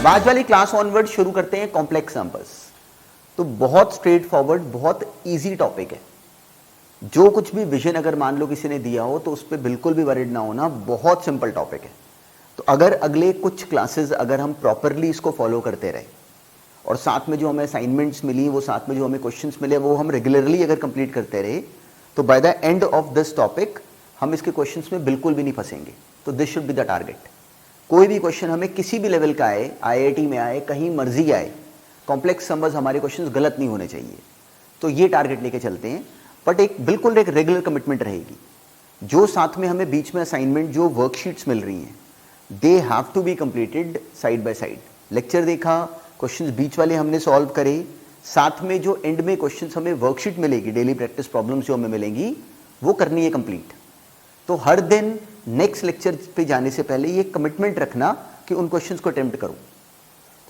अब आज वाली क्लास ऑनवर्ड शुरू करते हैं कॉम्प्लेक्स नंबर्स। तो बहुत स्ट्रेट फॉरवर्ड, बहुत इजी टॉपिक है। जो कुछ भी विजन अगर मान लो किसी ने दिया हो तो उस पर बिल्कुल भी वरिड ना होना, बहुत सिंपल टॉपिक है। तो अगर अगले कुछ क्लासेस अगर हम प्रॉपरली इसको फॉलो करते रहे और साथ में जो हमें असाइनमेंट्स मिली, वो साथ में जो हमें क्वेश्चंस मिले, वो हम रेगुलरली अगर कंप्लीट करते रहे, तो by the end of this topic हम इसके क्वेश्चंस में बिल्कुल भी नहीं फंसेंगे। तो this should be the target. कोई भी क्वेश्चन हमें किसी भी लेवल का आए, आईआईटी में आए, कहीं मर्जी आए, कॉम्प्लेक्स नंबर्स हमारे क्वेश्चंस गलत नहीं होने चाहिए। तो ये टारगेट लेके चलते हैं, बट एक बिल्कुल एक रेगुलर कमिटमेंट रहेगी। जो साथ में हमें बीच में असाइनमेंट, जो वर्कशीट्स मिल रही हैं, they have to be completed side by side. Lecture देखा, क्वेश्चंस बीच वाले हमने सॉल्व करे, साथ में जो एंड में क्वेश्चंस हमें वर्कशीट मिलेगी, डेली प्रैक्टिस प्रॉब्लम्स जो हमें मिलेंगी, वो करनी है कंप्लीट। तो हर दिन नेक्स्ट लेक्चर पे जाने से पहले ये कमिटमेंट रखना कि उन क्वेश्चंस को अटेम्प्ट करूं।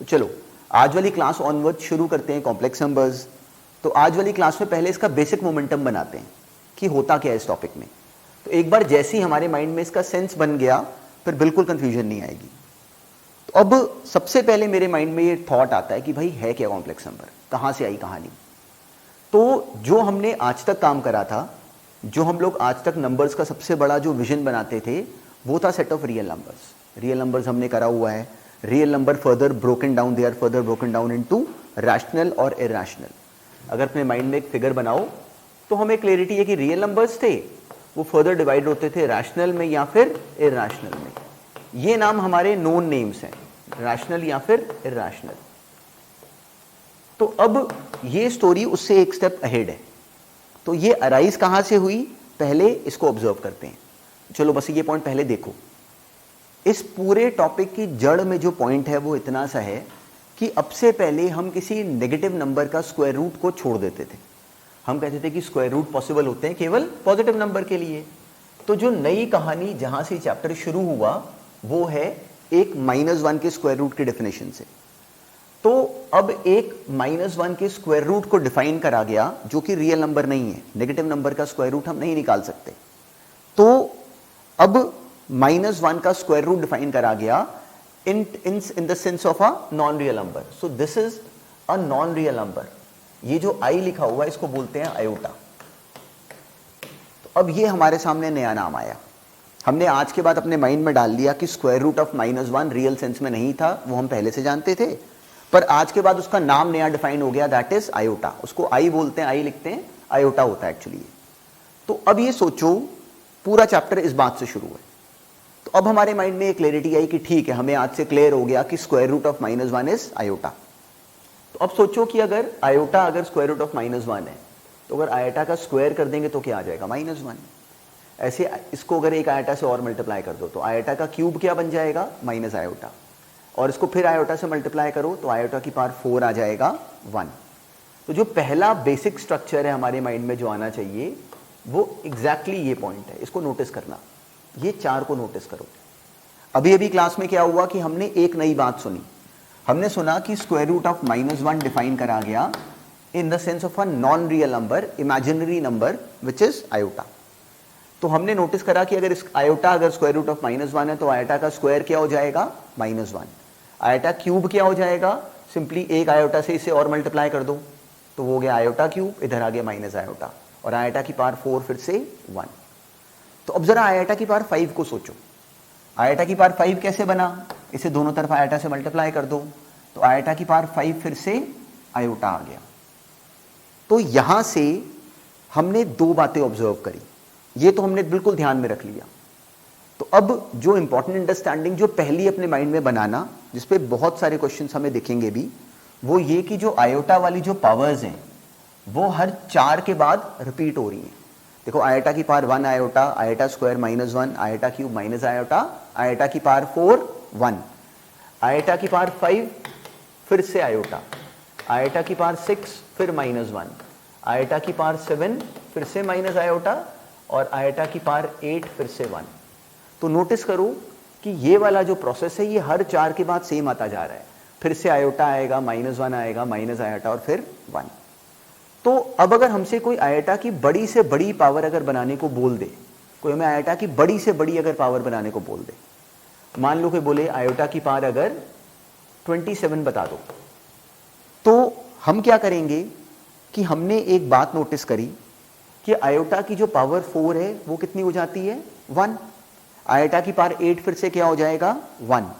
तो चलो आज वाली क्लास ऑनवर्ड शुरू करते हैं कॉम्प्लेक्स नंबर्स। तो आज वाली क्लास में पहले इसका बेसिक मोमेंटम बनाते हैं कि होता क्या है इस टॉपिक में। तो एक बार जैसे ही हमारे माइंड में इसका सेंस बन गया, फिर बिल्कुल कंफ्यूजन नहीं आएगी। तो अब सबसे पहले मेरे माइंड में ये थॉट आता है कि भाई है क्या कॉम्प्लेक्स नंबर, कहाँ से आई कहानी। तो जो हमने आज तक काम करा था, जो हम लोग आज तक नंबर्स का सबसे बड़ा जो विजन बनाते थे, वो था set of real numbers. Real numbers हमने करा हुआ है। Real number further broken down, they are further broken down into rational और इरैशनल। अगर अपने माइंड में एक फिगर बनाओ तो हमें क्लैरिटी है कि रियल नंबर्स थे, वो फर्दर डिवाइड होते थे रैशनल में या फिर इरैशनल में। ये नाम हमारे नोन नेम्स हैं, रैशनल या फिर इरैशनल। तो अब ये स्टोरी उससे एक स्टेप अहेड है। तो ये अराइज कहां से हुई, पहले इसको ऑब्जर्व करते हैं। चलो बस ये पॉइंट पहले देखो। इस पूरे टॉपिक की जड़ में जो पॉइंट है वो इतना सा है कि अब से पहले हम किसी नेगेटिव नंबर का स्क्वायर रूट को छोड़ देते थे। हम कहते थे कि स्क्वायर रूट पॉसिबल होते हैं केवल पॉजिटिव नंबर के लिए। तो जो नई कहानी जहां से चैप्टर शुरू हुआ वो है एक -1 के स्क्वायर रूट की डेफिनेशन से। तो अब एक -1 के स्क्वायर रूट को डिफाइन करा गया, जो कि रियल नंबर नहीं है। नेगेटिव नंबर का स्क्वायर रूट हम नहीं निकाल सकते। तो अब -1 का स्क्वायर रूट डिफाइन करा गया in the sense of a non real number. So this is a non real number. ये जो आई लिखा हुआ है इसको बोलते हैं आयोटा। तो अब ये हमारे सामने नया नाम आया। हमने आज के बाद अपने माइंड में डाल दिया कि square root of -1 real sense में नहीं था, वो हम पहले से जानते थे, पर आज के बाद उसका नाम नया डिफाइन हो गया, दैट इज आयोटा। उसको आई बोलते हैं, आई लिखते हैं, आयोटा होता है एक्चुअली। तो अब ये सोचो पूरा चैप्टर इस बात से शुरू है। तो अब हमारे माइंड में एक क्लैरिटी आई कि ठीक है, हमें आज से क्लियर हो गया कि square root of -1 is iota. तो अब सोचो कि अगर आयोटा अगर स्क्वायर रूट ऑफ -1 है, तो अगर आयोटा का स्क्वायर कर देंगे तो क्या आ जाएगा, -1। ऐसे इसको अगर एक आयोटा से और मल्टीप्लाई कर दो तो आयोटा का क्यूब क्या बन जाएगा, माइनस आयोटा। और इसको फिर आयोटा से मल्टीप्लाई करो तो आयोटा की पावर 4 आ जाएगा 1। तो जो पहला बेसिक स्ट्रक्चर है हमारे माइंड में जो आना चाहिए वो एग्जैक्टली ये पॉइंट है। इसको नोटिस करना, ये 4 को नोटिस करो। अभी अभी क्लास में क्या हुआ कि हमने एक नई बात सुनी। हमने सुना कि स्क्वायर रूट ऑफ -1 डिफाइन करा गया in the sense of a non real number, imaginary number which is iota. तो हमने नोटिस करा कि अगर आयोटा अगर स्क्वायर रूट ऑफ -1 है तो आयोटा का स्क्वायर क्या हो जाएगा, -1। आयोटा क्यूब क्या हो जाएगा, सिंपली एक आयोटा से इसे और मल्टीप्लाई कर दो तो वो हो गया आयोटा क्यूब, इधर आ गया माइनस आयोटा, और आयोटा की पावर 4 फिर से 1। तो अब जरा आयोटा की पावर 5 को सोचो। आयोटा की पावर 5 कैसे बना, इसे दोनों तरफ आयोटा से मल्टीप्लाई कर दो तो आयोटा की पावर 5 फिर से आयोटा आ गया। तो यहां से हमने 2 बातें ऑब्जर्व करी, ये तो हमने बिल्कुल ध्यान में रख लिया। तो अब जो इंपॉर्टेंट अंडरस्टैंडिंग जो पहली अपने माइंड में बनाना, जिसपे बहुत सारे क्वेश्चंस हमें दिखेंगे भी, वो ये कि जो आयोटा वाली जो पावर्स हैं वो हर 4 के बाद रिपीट हो रही हैं। देखो आयोटा की power 1 iota, iota square -1, iota cube minus iota, iota की पावर 4 1, आयोटा की पावर 5 फिर से आयोटा, आयोटा की पावर 6 फिर -1, आयोटा की पावर 7 फिर से माइनस आयोटा, और आयोटा की पावर 8 फिर से 1। तो नोटिस करो कि ये वाला जो प्रोसेस है ये हर 4 के बाद सेम आता जा रहा है। फिर से आयोटा आएगा, -1 आएगा, माइनस आयोटा और फिर 1। तो अब अगर हमसे कोई आयोटा की बड़ी से बड़ी पावर अगर बनाने को बोल दे, कोई हमें आयोटा की बड़ी से बड़ी अगर पावर बनाने को बोल दे, मान लो कि बोले आयोटा की पावर अगर 27 बता दो। तो हम क्या करेंगे कि हमने एक बात नोटिस करी कि आयोटा की जो पावर 4 है वो कितनी हो जाती है 1, आयोटा की पावर 8 फिर से क्या हो जाएगा 1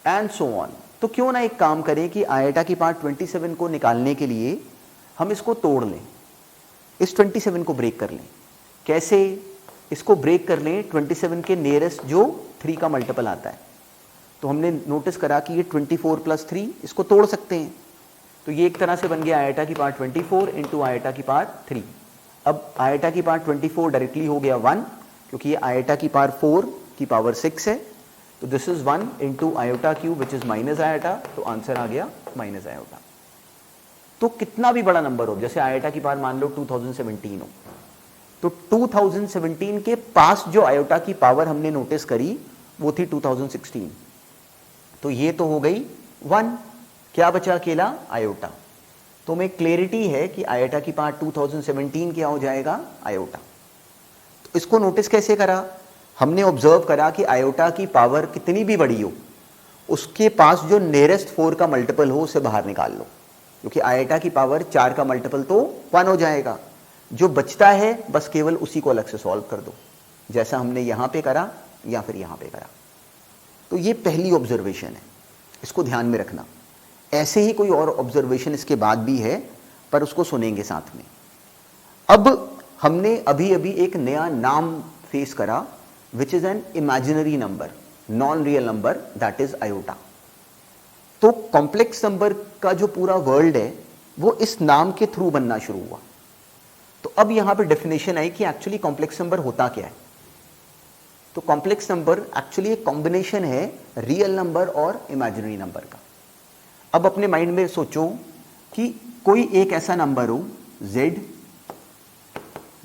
एंड सो ऑन। तो क्यों ना एक काम करें कि आयोटा की पावर 27 को निकालने के लिए हम इसको तोड़ लें, इस 27 को ब्रेक कर लें। कैसे इसको ब्रेक कर लें? 27 के नियरेस्ट जो 3 का मल्टीपल आता है, तो हमने नोटिस करा कि ये 24 प्लस 3 इसको तोड़ सकते हैं। तो ये एक तरह से बन गया आयोटा की पावर 24 इंटू आयोटा की पावर 3। अब आयोटा की पावर 24 डायरेक्टली हो गया 1, क्योंकि ये आयोटा की पावर 4 की पावर 6 है, तो this is 1 into iota cube which is minus iota, तो आंसर आ गया माइनस आयोटा। तो कितना भी बड़ा नंबर हो, जैसे आयोटा की पावर मान लो 2017 हो, तो 2017 के पास जो आयोटा की पावर हमने नोटिस करी वो थी 2016, तो ये तो हो गई 1, क्या बचा अकेला आयोटा। तो में क्लैरिटी है कि आयोटा की पावर 2017 क्या हो जाएगा आयोटा। तो इसको नोटिस कैसे करा? हमने ऑब्जर्व करा कि आयोटा की पावर कितनी भी बड़ी हो, उसके पास जो नियरेस्ट 4 का मल्टीपल हो उसे बाहर निकाल लो, क्योंकि आयोटा की पावर 4 का मल्टीपल तो 1 हो जाएगा। जो बचता है बस केवल उसी को अलग से सॉल्व कर दो, जैसा हमने यहां पे करा या फिर यहां पे करा। तो ये पहली ऑब्जर्वेशन है, इसको ध्यान में रखना। ऐसे ही कोई और ऑब्जर्वेशन इसके बाद भी है, पर उसको सुनेंगे साथ में। अब हमने अभी अभी एक नया नाम फेस करा which is an imaginary number, non real number, that is iota. तो कॉम्प्लेक्स नंबर का जो पूरा वर्ल्ड है वो इस नाम के थ्रू बनना शुरू हुआ। तो अब यहां पे डेफिनेशन आई कि एक्चुअली कॉम्प्लेक्स नंबर होता क्या है। तो कॉम्प्लेक्स नंबर एक्चुअली एक कॉम्बिनेशन है रियल नंबर और इमेजिनरी नंबर का। अब अपने माइंड में सोचो कि कोई एक ऐसा नंबर हो z,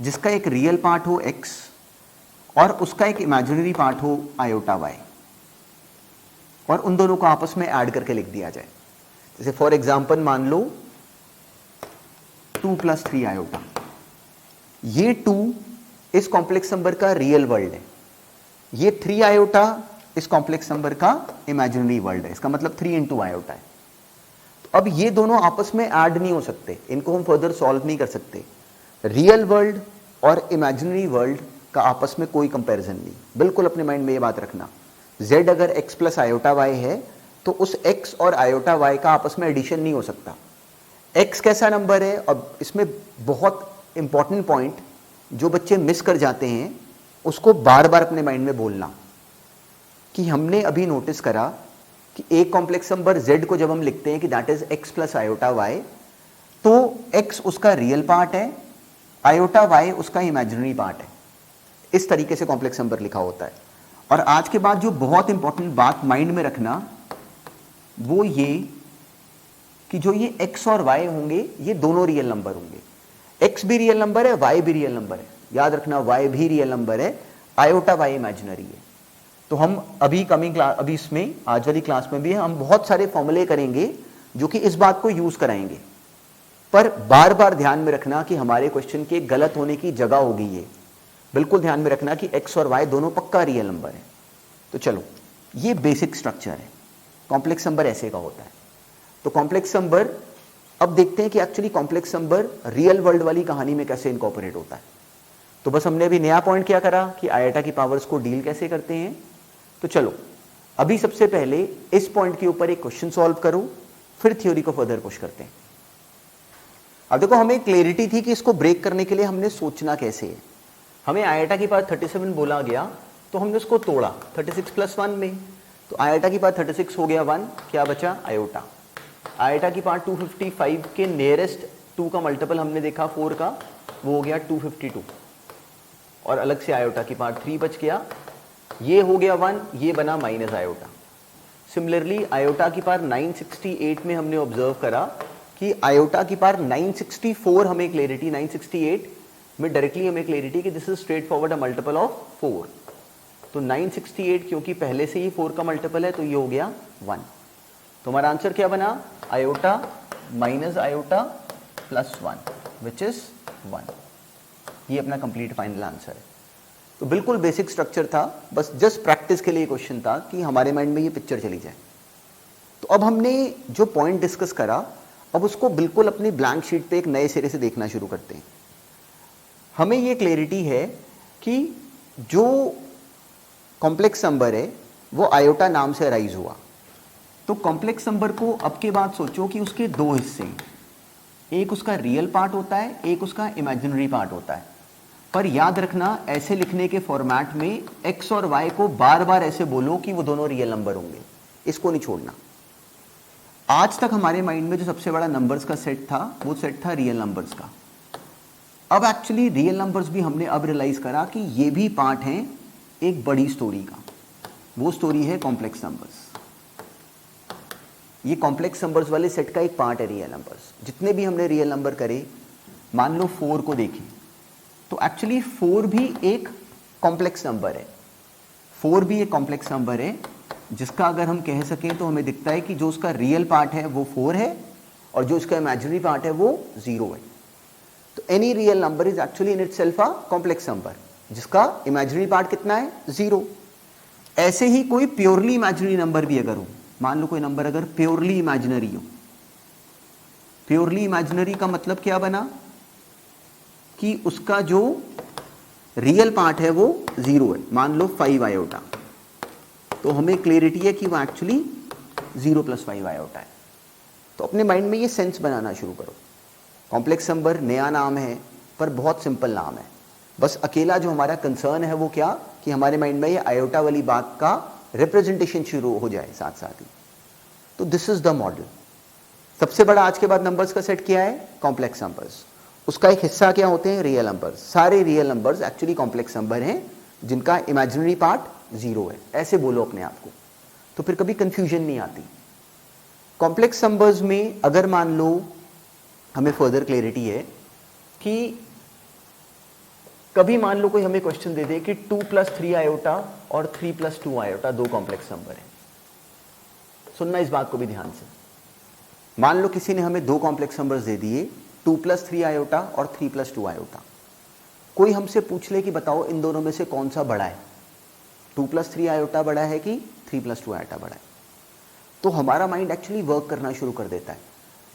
जिसका एक रियल पार्ट हो x और उसका एक इमेजिनरी पार्ट हो आयोटा y, और उन दोनों को आपस में ऐड करके लिख दिया जाए। जैसे फॉर एग्जांपल मान लो 2 + 3 आयोटा। ये 2 इस कॉम्प्लेक्स नंबर का रियल वर्ल्ड है, ये 3 आयोटा इस कॉम्प्लेक्स नंबर का इमेजिनरी वर्ल्ड है। इसका मतलब 3 × आयोटा है। तो अब ये दोनों आपस में ऐड नहीं हो सकते, इनको हम फर्दर सॉल्व नहीं कर सकते। रियल वर्ल्ड और इमेजिनरी वर्ल्ड का आपस में कोई कंपैरिजन नहीं। बिल्कुल अपने माइंड में ये बात रखना, z अगर x + आयोटा y है तो उस x और आयोटा y का आपस में एडिशन नहीं हो सकता। x कैसा नंबर है? अब इसमें बहुत इंपॉर्टेंट पॉइंट जो बच्चे मिस कर जाते हैं उसको बार बार अपने माइंड में बोलना, कि हमने अभी नोटिस करा कि एक कॉम्प्लेक्स नंबर z को जब हम लिखते हैं कि that is x + iota y, तो x उसका रियल पार्ट है, आयोटा y उसका इमेजिनरी पार्ट है। इस तरीके से कॉम्प्लेक्स नंबर लिखा होता है। और आज के बाद जो बहुत इंपॉर्टेंट बात माइंड में रखना वो ये कि जो ये x और y होंगे ये दोनों रियल नंबर होंगे। x भी रियल नंबर है, y भी रियल नंबर है, याद रखना y भी रियल नंबर है, आयोटा y इमेजिनरी है। तो हम अभी कमिंग क्लास, अभी इसमें आज वाली क्लास में भी हम बहुत सारे फॉर्मूले करेंगे जो कि इस बात को यूज कराएंगे। पर बार बार ध्यान में रखना कि हमारे क्वेश्चन के गलत होने की जगह होगी ये, बिल्कुल ध्यान में रखना कि x और y दोनों पक्का रियल नंबर है। तो चलो, ये बेसिक स्ट्रक्चर है, कॉम्प्लेक्स नंबर ऐसे का होता है। तो कॉम्प्लेक्स नंबर, अब देखते हैं कि actually complex number real world वाली कहानी में कैसे इनकॉर्पोरेट होता है। तो बस हमने अभी नया पॉइंट क्या करा कि आयोटा की पावर्स को डील कैसे करते हैं। तो चलो, अभी सबसे पहले इस पॉइंट के ऊपर एक क्वेश्चन सॉल्व करो, फिर थ्योरी को फर्दर पुश करते हैं। अब देखो, हमें क्लैरिटी थी कि इसको ब्रेक करने के लिए हमने सोचना कैसे है। हमें आयोटा की पावर 37 बोला गया, तो हमने उसको तोड़ा 36 + 1 में, तो आयोटा की पावर 36 हो गया 1, क्या बचा आयोटा। आयोटा की पावर 255 के नियरेस्ट 2 का मल्टीपल हमने देखा 4 का, वो हो गया 252, और अलग से आयोटा की पावर 3 बच गया, ये हो गया 1, ये बना माइनस आयोटा। सिमिलरली आयोटा की पावर 968 में हमने ऑब्जर्व करा कि आयोटा की पावर 964 हमें क्लैरिटी, 968 में डायरेक्टली हमें क्लैरिटी कि this is straight forward a multiple of 4। तो 968 क्योंकि पहले से ही 4 का मल्टीपल है तो ये हो गया 1। तो हमारा आंसर क्या बना? Iota minus iota plus 1 which is 1। ये अपना कंप्लीट फाइनल आंसर है। तो बिल्कुल बेसिक स्ट्रक्चर था, बस जस्ट प्रैक्टिस के लिए क्वेश्चन था कि हमारे माइंड में ये पिक्चर चली जाए। तो अब हमने जो पॉइंट डिस्कस करा, अब उसको बिल्कुल अपनी ब्लैंक शीट पे एक नए सिरे से देखना शुरू करते हैं। हमें ये क्लैरिटी है कि जो कॉम्प्लेक्स नंबर है वो आयोटा नाम से अराइज हुआ। तो कॉम्प्लेक्स नंबर को अब के बाद सोचो कि उसके दो हिस्से हैं, एक उसका रियल पार्ट होता है, एक उसका इमेजिनरी पार्ट होता है। पर याद रखना, ऐसे लिखने के फॉर्मेट में x और y को बार बार ऐसे बोलो कि वो दोनों रियल नंबर होंगे, इसको नहीं छोड़ना। आज तक हमारे माइंड में जो सबसे बड़ा नंबर्स का सेट था वो सेट था रियल नंबर्स का। अब एक्चुअली रियल नंबर्स भी हमने अब रियलाइज करा कि ये भी पार्ट हैं एक बड़ी स्टोरी का। वो स्टोरी है कॉम्प्लेक्स नंबर्स। ये कॉम्प्लेक्स नंबर्स वाले सेट का एक पार्ट है रियल नंबर्स। जितने भी हमने रियल नंबर करे, मान लो 4 को देखें तो एक्चुअली 4 भी एक कॉम्प्लेक्स नंबर है। 4 भी एक कॉम्प्लेक्स नंबर है जिसका अगर हम कह सकें तो हमें दिखता है कि जो उसका रियल पार्ट है वो 4 है और जो उसका इमेजिनरी पार्ट है वो 0 है। तो any real number is actually in itself a complex number जिसका इमेजिनरी पार्ट कितना है, 0। ऐसे ही कोई प्योरली इमेजिनरी नंबर भी अगर हो, मान लो कोई नंबर अगर प्योरली इमेजिनरी हो, प्योरली इमेजिनरी का मतलब क्या बना कि उसका जो रियल पार्ट है वो 0 है। मान लो 5 आयोटा, तो हमें क्लियरिटी है कि वो एक्चुअली 0 + 5 आयोटा है। तो अपने माइंड में ये सेंस बनाना शुरू करो। कॉम्प्लेक्स नंबर नया नाम है पर बहुत सिंपल नाम है। बस अकेला जो हमारा कंसर्न है वो क्या, कि हमारे माइंड में ये आयोटा वाली बात का रिप्रेजेंटेशन शुरू हो जाए साथ साथ ही। तो दिस इज द मॉडल। सबसे बड़ा आज के बाद नंबर्स का सेट क्या है, कॉम्प्लेक्स नंबर्स। उसका एक हिस्सा क्या होते हैं, रियल नंबर्स। सारे real numbers actually complex number हैं जिनका इमेजिनरी पार्ट 0 है। ऐसे बोलो अपने आप को, तो फिर कभी कंफ्यूजन नहीं आती। कॉम्प्लेक्स नंबर्स में अगर मान लो हमें फर्दर क्लैरिटी है कि कभी मान लो कोई हमें क्वेश्चन दे दे कि 2 + 3 आयोटा और 3 + 2 आयोटा दो कॉम्प्लेक्स नंबर है। सुनना इस बात को भी ध्यान से। मान लो किसी ने हमें दो कॉम्प्लेक्स नंबर्स दे दिए, 2 + 3 आयोटा और 3 + 2 आयोटा। कोई हमसे पूछ ले कि बताओ इन दोनों में से कौन सा बड़ा है, 2 + 3 आयोटा बड़ा है कि 3 + 2 आयोटा बड़ा है। तो हमारा माइंड एक्चुअली वर्क करना शुरू कर देता है।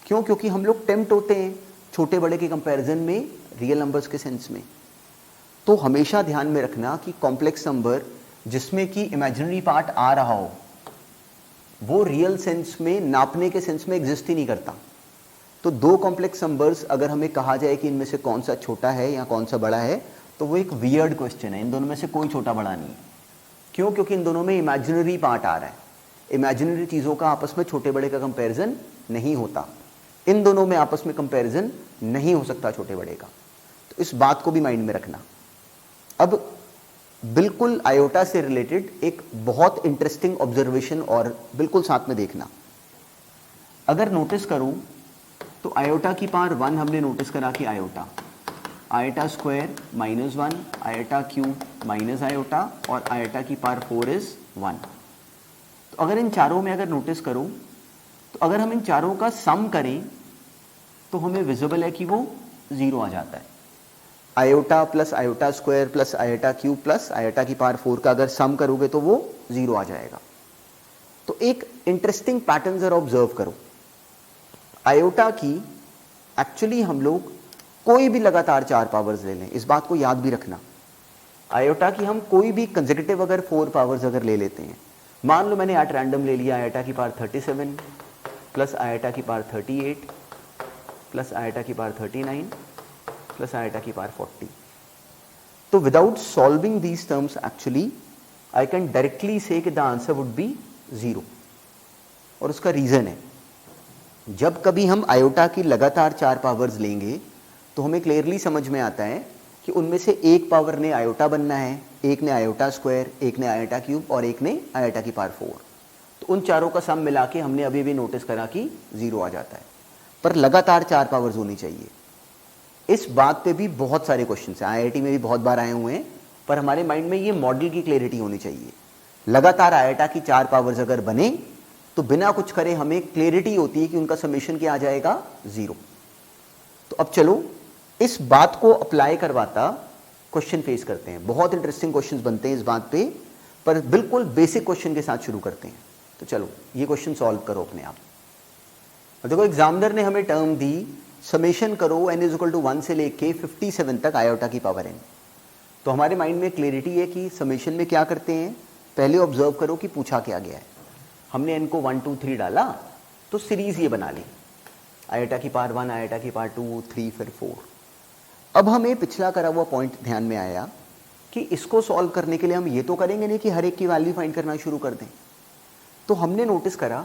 क्यों? क्योंकि हम लोग टेम्प्ट होते हैं छोटे बड़े के कंपैरिजन में रियल नंबर्स के सेंस में। तो हमेशा ध्यान में रखना कि कॉम्प्लेक्स नंबर जिसमें कि इमेजिनरी पार्ट आ रहा हो वो रियल सेंस में, नापने के सेंस में एग्जिस्ट ही नहीं करता। तो दो कॉम्प्लेक्स नंबर्स अगर हमें कहा जाए कि इनमें से कौन सा छोटा है या कौन सा बड़ा है, तो वो एक वियर्ड क्वेश्चन है। इन दोनों में से कोई छोटा बड़ा नहीं है। क्यों? क्योंकि इन दोनों में इमेजिनरी पार्ट आ रहा है। इमेजिनरी चीज़ों का आपस में छोटे बड़े का कंपैरिजन नहीं होता। इन दोनों में आपस में कंपैरिजन नहीं हो सकता छोटे बड़े का। तो इस बात को भी माइंड में रखना। अब बिल्कुल आयोटा से रिलेटेड एक बहुत इंटरेस्टिंग ऑब्जर्वेशन और बिल्कुल साथ में देखना। अगर नोटिस करूं तो आयोटा की पावर 1 हमने नोटिस करा कि iota square -1, iota cube minus iota और आयोटा की पावर 4 इज 1। तो अगर इन चारों में अगर नोटिस करो तो अगर हम इन चारों का सम करें तो हमें विजिबल है कि वो 0 आ जाता है। Iota plus iota square plus iota cube plus iota की पावर 4 का अगर सम करोगे तो वो 0 आ जाएगा। तो एक इंटरेस्टिंग पैटर्न जरा ऑब्जर्व करो। आयोटा की एक्चुअली हम लोग कोई भी लगातार 4 पावर्स ले लें, इस बात को याद भी रखना। आयोटा की हम कोई भी कंसेक्यूटिव अगर 4 पावर्स अगर ले लेते हैं, मान लो मैंने एट रैंडम ले लिया आयोटा की पावर 37 प्लस आयोटा की पावर 38 प्लस आयोटा की पावर 39 प्लस आयोटा की पावर 40। तो without solving these terms actually I can directly से कि द आंसर वुड बी 0। और उसका रीजन है, जब कभी हम आयोटा की लगातार 4 पावर्स लेंगे तो हमें क्लियरली समझ में आता है कि उनमें से एक पावर ने आयोटा बनना है, एक ने आयोटा स्क्वायर, एक ने आयोटा क्यूब और एक ने आयोटा की पावर 4। तो उन चारों का सम मिला के हमने अभी भी नोटिस करा कि 0 आ जाता है। पर लगातार 4 पावर्स होनी चाहिए। इस बात पे भी बहुत सारे क्वेश्चन हैं, आईआईटी में भी बहुत बार आए हुए हैं। पर हमारे माइंड में ये मॉडल की क्लियरिटी होनी चाहिए। लगातार आयोटा की 4 पावर्स अगर बने तो बिना कुछ करे हमें क्लियरिटी होती है कि उनका समेशन क्या आ जाएगा, 0। तो अब चलो इस बात को अप्लाई करवाता क्वेश्चन फेस करते हैं। बहुत इंटरेस्टिंग क्वेश्चंस बनते हैं इस बात पे, पर बिल्कुल बेसिक क्वेश्चन के साथ शुरू करते हैं। तो चलो ये क्वेश्चन सॉल्व करो अपने आप। अब देखो एग्जामिनर ने हमें टर्म दी समेशन करो n इज इक्वल टू 1 से लेके 57 तक आयोटा की पावर n। तो हमारे माइंड में क्लियरिटी है कि समेशन में क्या करते हैं, पहले ऑब्जर्व करो कि पूछा क्या गया है। हमने n को 1 2 3 डाला तो सीरीज ये बना ली, आयोटा की पावर 1, आयोटा की पावर 2, 3 फिर 4। अब हमें पिछला करा हुआ पॉइंट ध्यान में आया कि इसको सॉल्व करने के लिए हम ये तो करेंगे नहीं कि हर एक की वैल्यू फाइंड करना शुरू कर दें। तो हमने नोटिस करा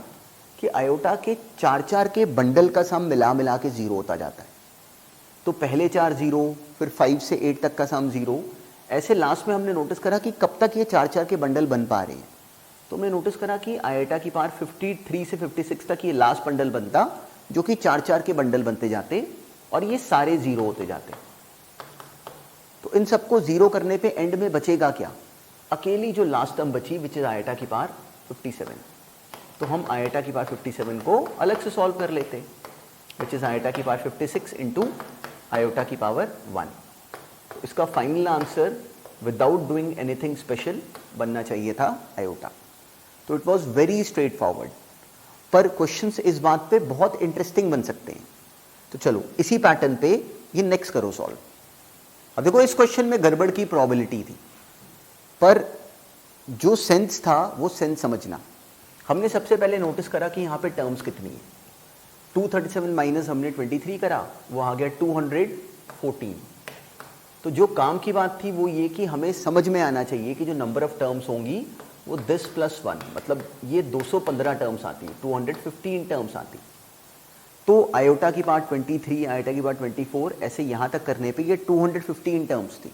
कि आयोटा के 4 के बंडल का सम मिला मिला के 0 होता जाता है। तो पहले 4 0, फिर 5 से 8 तक का सम 0, ऐसे लास्ट में हमने नोटिस करा कि कब तक ये 4 के बंडल बन पा रहे हैं। तो हमने नोटिस करा कि आयोटा की पावर 53 से 56 तक ये लास्ट बंडल बनता, जो कि 4 के बंडल बनते जाते और ये सारे 0 होते जाते। तो इन सबको 0 करने पे एंड में बचेगा क्या, अकेली जो लास्ट टर्म बची विच इज आयोटा की पावर 57। तो हम आयोटा की पावर 57 को अलग से सॉल्व कर लेते, विच इज आयोटा की पावर 56 इंटू आयोटा की पावर 1। तो इसका final answer without doing anything special बनना चाहिए था आयोटा। तो it was very straight forward, पर क्वेश्चंस इस बात पे बहुत इंटरेस्टिंग बन सकते हैं। तो चलो इसी पैटर्न पे ये नेक्स्ट करो सॉल्व। अब देखो इस क्वेश्चन में गड़बड़ की प्रोबेबिलिटी थी, पर जो सेंस था वो सेंस समझना। हमने सबसे पहले नोटिस करा कि यहाँ पे टर्म्स कितनी है। 237 माइनस हमने 23 करा, वो आ गया 214। तो जो काम की बात थी वो ये कि हमें समझ में आना चाहिए कि जो नंबर ऑफ टर्म्स होंगी वो दिस प्लस 1, मतलब ये 215 टर्म्स आती है, 215 टर्म्स आती। तो आयोटा की पार्ट 23, आयोटा की पार्ट 24, ऐसे यहाँ तक करने पे ये 215 टर्म्स थी।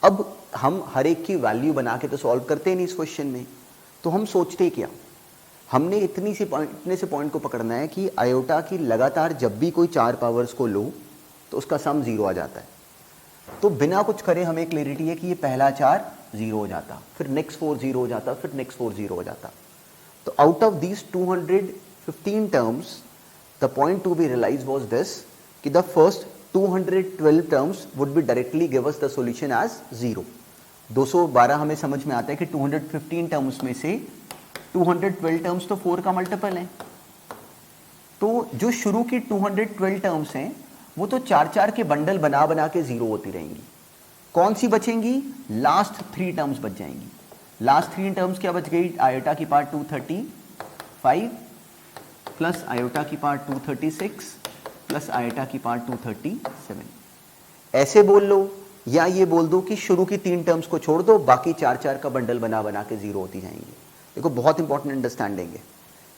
अब हम हर एक की वैल्यू बना के तो सॉल्व करते नहीं इस क्वेश्चन में, तो हम सोचते क्या, हमने इतने से पॉइंट को पकड़ना है कि आयोटा की लगातार जब भी कोई 4 पावर्स को लो तो उसका सम 0 आ जाता है। तो बिना कुछ करे हमें क्लियरिटी है कि ये पहला 4 0 हो जाता, फिर नेक्स्ट 4 0 हो जाता, फिर नेक्स्ट 4 0 हो जाता। तो out of these 215 terms the point to be realized was this कि the first 212 terms would be directly give us the solution as 0। 212 हमें समझ में आता है कि 215 टर्म्स में से 212 टर्म्स तो 4 का मल्टीपल है। तो जो शुरू की 212 टर्म्स हैं वो तो 4 के बंडल बना बना के 0 होती रहेंगी। कौन सी बचेंगी, लास्ट 3 टर्म्स बच जाएंगी। लास्ट 3 टर्म्स क्या बच गई, आयोटा की पावर 235 प्लस आयोटा की पावर 236 प्लस आयोटा की पावर 237। ऐसे बोल लो या ये बोल दो कि शुरू की 3 टर्म्स को छोड़ दो, बाकी 4 का बंडल बना बना के 0 होती जाएंगी। देखो बहुत इंपॉर्टेंट अंडरस्टैंडिंग है।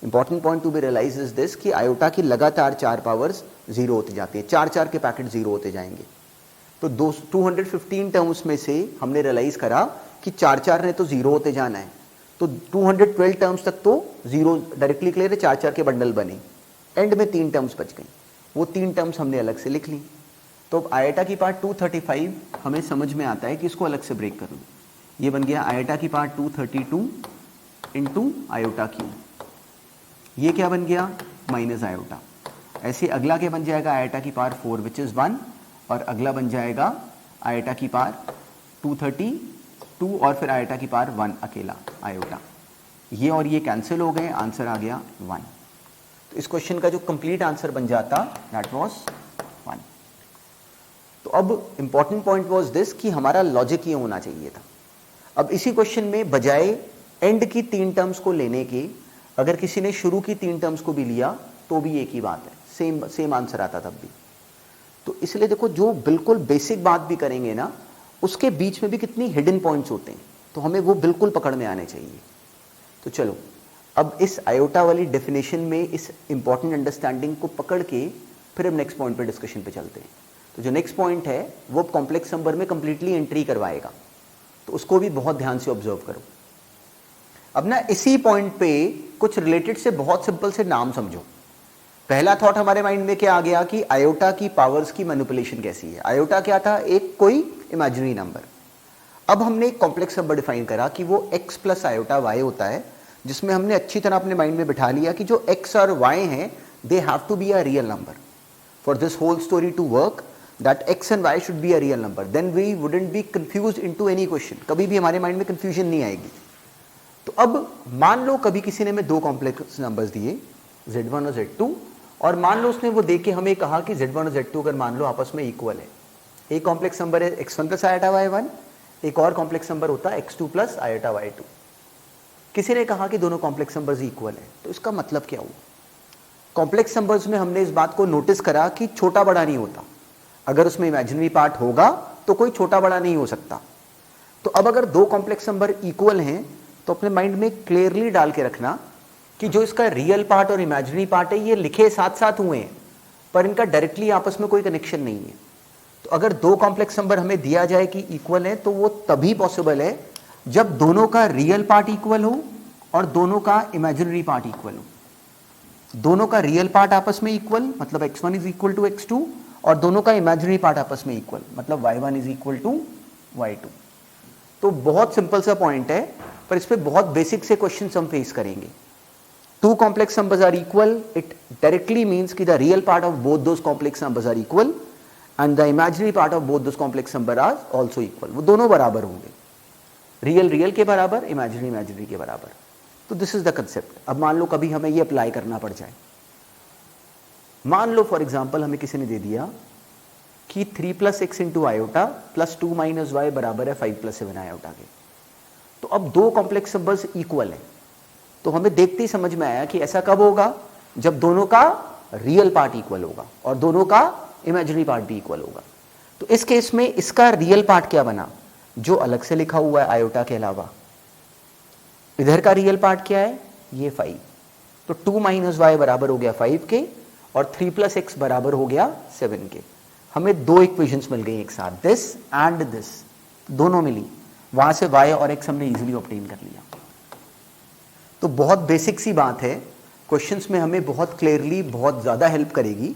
Important point to be realise is this कि आयोटा की लगातार 4 पावर्स 0 होती जाती है, 4 के पैकेट 0 होते जाएंगे। तो 215 टर्म्स में से हमने रियलाइज करा कि 4 ने तो 0 होते जाना है, तो 212 टर्म्स तक तो 0 डायरेक्टली क्लियर है, 4 के बंडल बने। एंड में 3 टर्म्स बच गई, वो 3 टर्म्स हमने अलग से लिख ली। तो अब आयोटा की पार्ट 235 हमें समझ में आता है कि इसको अलग से ब्रेक कर लो। ये बन गया आयोटा की पार्ट 232 इंटू आयोटा क्यू। ये क्या बन गया, माइनस आयोटा। ऐसे अगला क्या बन जाएगा, आयोटा की पावर 4 विच इज 1, और अगला बन जाएगा आयोटा की पावर 232 और फिर आयोटा की पावर 1 अकेला आयोटा। ये और ये कैंसिल हो गए, आंसर आ गया 1। तो इस क्वेश्चन का जो कंप्लीट आंसर बन जाता दैट वाज 1। तो अब इंपॉर्टेंट पॉइंट वाज दिस कि हमारा लॉजिक ये होना चाहिए था। अब इसी क्वेश्चन में बजाय एंड की 3 टर्म्स को लेने के अगर किसी ने शुरू की 3 टर्म्स को भी लिया तो भी एक ही बात है, सेम आंसर आता तब भी। तो इसलिए देखो जो बिल्कुल बेसिक बात भी करेंगे ना उसके बीच में भी कितनी हिडन पॉइंट्स होते हैं, तो हमें वो बिल्कुल पकड़ में आने चाहिए। तो चलो अब इस आयोटा वाली डेफिनेशन में इस इंपॉर्टेंट अंडरस्टैंडिंग को पकड़ के फिर हम नेक्स्ट पॉइंट पे डिस्कशन पे चलते हैं। तो जो नेक्स्ट पॉइंट है वो कॉम्प्लेक्स नंबर में कंप्लीटली एंट्री करवाएगा, तो उसको भी बहुत ध्यान से ऑब्जर्व करो। अब ना इसी पॉइंट पे कुछ रिलेटेड से बहुत सिंपल से नाम समझो। पहला थॉट हमारे माइंड में क्या आ गया कि आयोटा की पावर्स की मैनिपुलेशन कैसी है। आयोटा क्या था, एक कोई इमेजिनरी नंबर। अब हमने एक कॉम्प्लेक्स नंबर डिफाइन करा कि वो x प्लस आयोटा y होता है, जिसमें हमने अच्छी तरह अपने माइंड में बिठा लिया कि जो x और y हैं they have to be a real number for this whole story to work, that x and y should be a real number, then we wouldn't be confused into any question. कभी भी हमारे mind में confusion नहीं आएगी। तो तो अब मान लो कभी किसी ने हमें दो कॉम्प्लेक्स नंबर्स दिए z1 और z2, और मान लो उसने वो देख के हमें कहा कि z1 और z2 अगर मान लो आपस में इक्वल है, एक कॉम्प्लेक्स नंबर है x1 प्लस आयोटा y1, एक और कॉम्प्लेक्स नंबर होता है x2 प्लस आयोटा y2। किसी ने कहा कि दोनों कॉम्प्लेक्स नंबर्स इक्वल है, तो इसका मतलब क्या हुआ? कॉम्प्लेक्स नंबर्स में हमने इस बात को नोटिस करा कि छोटा बड़ा नहीं होता, अगर उसमें इमेजिनरी पार्ट होगा तो कोई छोटा बड़ा नहीं हो सकता। तो अब अगर दो कॉम्प्लेक्स नंबर इक्वल हैं तो अपने माइंड में क्लियरली डाल के रखना कि जो इसका रियल पार्ट और इमेजिनरी पार्ट है ये लिखे साथ साथ हुए हैं, पर इनका डायरेक्टली आपस में कोई कनेक्शन नहीं है। तो अगर दो कॉम्प्लेक्स नंबर हमें दिया जाए कि इक्वल है, तो वो तभी पॉसिबल है जब दोनों का रियल पार्ट इक्वल हो और दोनों का इमेजिनरी पार्ट इक्वल हो। दोनों का रियल पार्ट आपस में इक्वल मतलब x1 is equal to x2, और दोनों का इमेजिनरी पार्ट आपस में इक्वल मतलब y1 is equal to y2। तो बहुत सिंपल सा पॉइंट है, पर इस पे बहुत बेसिक से क्वेश्चन हम फेस करेंगे। Two complex numbers are equal, it directly means कि the real part of both those complex numbers are equal and the imaginary part of both those complex number are also equal. वो दोनों बराबर होंगे, real real के बराबर, imaginary imaginary के बराबर। तो दिस इज द कंसेप्ट। अब मान लो कभी हमें ये अप्लाई करना पड़ जाए, मान लो फॉर एग्जाम्पल हमें किसी ने दे दिया कि 3 plus x into iota plus 2 minus y बराबर है 5 प्लस 7 आयोटा के। तो अब दो कॉम्प्लेक्स नंबर्स इक्वल हैं, तो हमें देखते ही समझ में आया कि ऐसा कब होगा? जब दोनों का रियल पार्ट इक्वल होगा और दोनों का इमेजिनरी पार्ट भी इक्वल होगा। तो इस केस में इसका रियल पार्ट क्या बना? जो अलग से लिखा हुआ है आयोटा के अलावा। इधर का रियल पार्ट क्या है? ये 5। तो 2 माइनस वाई बराबर हो गया 5 के और 3 प्लस एक्स बराबर हो गया 7 के। हमें दो इक्वेशंस मिल गई एक साथ, दिस एंड दिस, दोनों मिली। वहां से y और x हमने इजीली ऑब्टेन कर लिया। तो बहुत बेसिक सी बात है, क्वेश्चंस में हमें बहुत क्लियरली बहुत ज़्यादा हेल्प करेगी।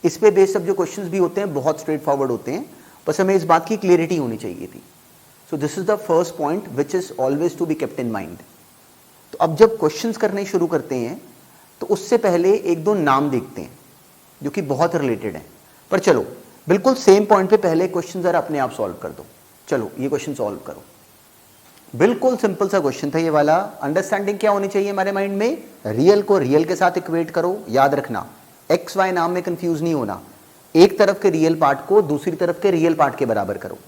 इस पे बेस्ड सब जो क्वेश्चंस भी होते हैं बहुत स्ट्रेट फॉरवर्ड होते हैं, बस हमें इस बात की क्लियरिटी होनी चाहिए थी। So this is the first point which is always to be kept in mind. तो अब जब क्वेश्चंस करने शुरू करते हैं तो उससे पहले एक दो नाम देखते हैं जो कि बहुत रिलेटेड हैं। पर चलो बिल्कुल सेम पॉइंट पे पहले क्वेश्चन जरा अपने आप सॉल्व कर दो। चलो ये क्वेश्चन सॉल्व करो। बिल्कुल सिंपल सा क्वेश्चन था ये वाला। अंडरस्टैंडिंग क्या होनी चाहिए हमारे माइंड में? रियल को रियल के साथ इक्वेट करो। याद रखना एक्स वाई नाम में कंफ्यूज नहीं होना। एक तरफ के रियल पार्ट को दूसरी तरफ के रियल पार्ट के बराबर करो।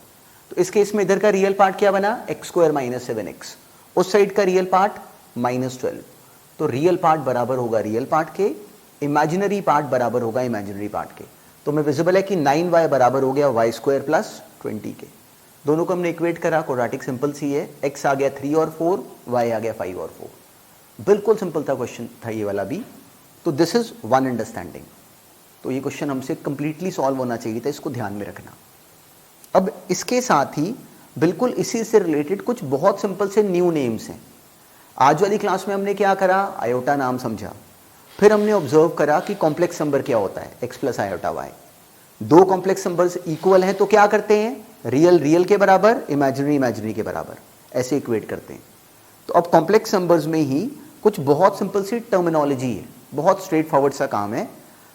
तो इस केस में इधर का रियल पार्ट क्या बना? X square minus 7x। उस साइड का रियल पार्ट -12। तो रियल पार्ट बराबर होगा रियल पार्ट के, इमेजिनरी पार्ट बराबर होगा इमेजिनरी पार्ट के। तो हमें विजिबल है कि 9y बराबर हो गया वाई स्क्वायर प्लस 20 के। दोनों को हमने इक्वेट करा, क्वाड्रेटिक सिंपल सी है। x आ गया 3 और 4, y आ गया 5 और 4। बिल्कुल सिंपल था क्वेश्चन था ये वाला भी। तो दिस इज वन अंडरस्टैंडिंग। तो ये क्वेश्चन हमसे कंप्लीटली सॉल्व होना चाहिए था, इसको ध्यान में रखना। अब इसके साथ ही बिल्कुल इसी से रिलेटेड कुछ बहुत सिंपल से न्यू नेम्स हैं। आज वाली क्लास में हमने क्या करा? आयोटा नाम समझा। फिर हमने ऑब्जर्व करा कि कॉम्प्लेक्स नंबर क्या होता है, x प्लस आयोटा वाई। दो कॉम्प्लेक्स नंबर्स इक्वल हैं तो क्या करते हैं? रियल रियल के बराबर, इमेजिनरी इमेजिनरी के बराबर, ऐसे इक्वेट करते हैं। तो अब कॉम्प्लेक्स नंबर्स में ही कुछ बहुत सिंपल सी टर्मिनोलॉजी है, बहुत स्ट्रेट फॉरवर्ड सा काम है।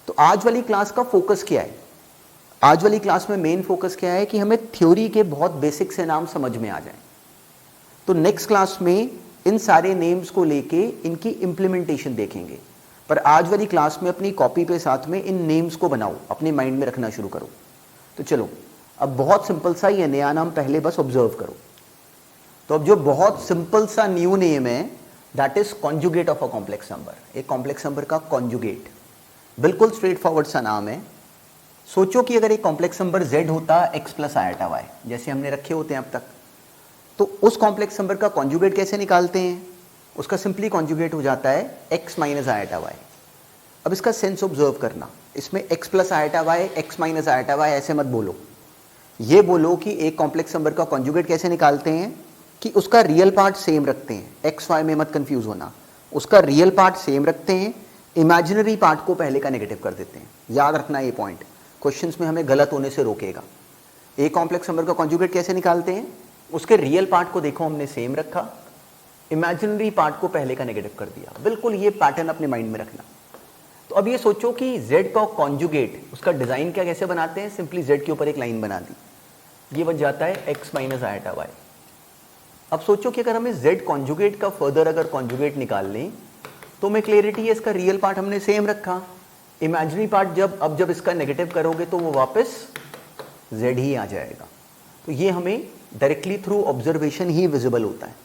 तो आज वाली क्लास का फोकस क्या है? आज वाली क्लास में मेन फोकस क्या है कि हमें थ्योरी के बहुत बेसिक से नाम समझ में आ जाए। तो नेक्स्ट क्लास में इन सारे नेम्स को लेके इनकी इम्प्लीमेंटेशन देखेंगे। पर आज वाली क्लास में अपनी कॉपी पे साथ में इन नेम्स को बनाओ, अपने माइंड में रखना शुरू करो। तो चलो अब बहुत सिंपल सा ये नया नाम पहले बस ऑब्जर्व करो। तो अब जो बहुत सिंपल सा न्यू नेम है that is conjugate of a complex number. एक कॉम्प्लेक्स नंबर का कॉन्जुगेट, बिल्कुल स्ट्रेट फॉरवर्ड सा नाम है। सोचो कि अगर एक कॉम्प्लेक्स नंबर z होता x प्लस आयोटा y, जैसे हमने रखे होते हैं अब तक, तो उस कॉम्प्लेक्स नंबर का कॉन्जुगेट कैसे निकालते हैं? उसका सिंपली कॉन्जुगेट हो जाता है x माइनस आयोटा y। अब इसका सेंस ऑब्जर्व करना, इसमें x plus iota y, x minus iota y ऐसे मत बोलो। ये बोलो कि एक कॉम्प्लेक्स नंबर का कॉन्जुगेट कैसे निकालते हैं कि उसका रियल पार्ट सेम रखते हैं। x y में मत कंफ्यूज होना, उसका रियल पार्ट सेम रखते हैं, इमेजिनरी पार्ट को पहले का नेगेटिव कर देते हैं। याद रखना ये पॉइंट, क्वेश्चंस में हमें गलत होने से रोकेगा। एक कॉम्प्लेक्स नंबर का कॉन्जुगेट कैसे निकालते हैं? उसके रियल पार्ट को देखो हमने सेम रखा, इमेजिनरी पार्ट को पहले का नेगेटिव कर दिया। बिल्कुल ये पैटर्न अपने माइंड में रखना। तो अब ये सोचो कि z का कॉन्जुगेट, उसका डिजाइन क्या कैसे बनाते हैं? सिंपली z के ऊपर एक लाइन बना दी, ये बन जाता है x माइनस आयोटा y। अब सोचो कि अगर हमें z कॉन्जुगेट का फर्दर अगर कॉन्जुगेट निकाल लें तो हमें क्लियरिटी है, इसका रियल पार्ट हमने सेम रखा, इमेजिनरी पार्ट जब इसका नेगेटिव करोगे तो वो वापस z ही आ जाएगा। तो ये हमें डायरेक्टली थ्रू ऑब्जर्वेशन ही विजिबल होता है।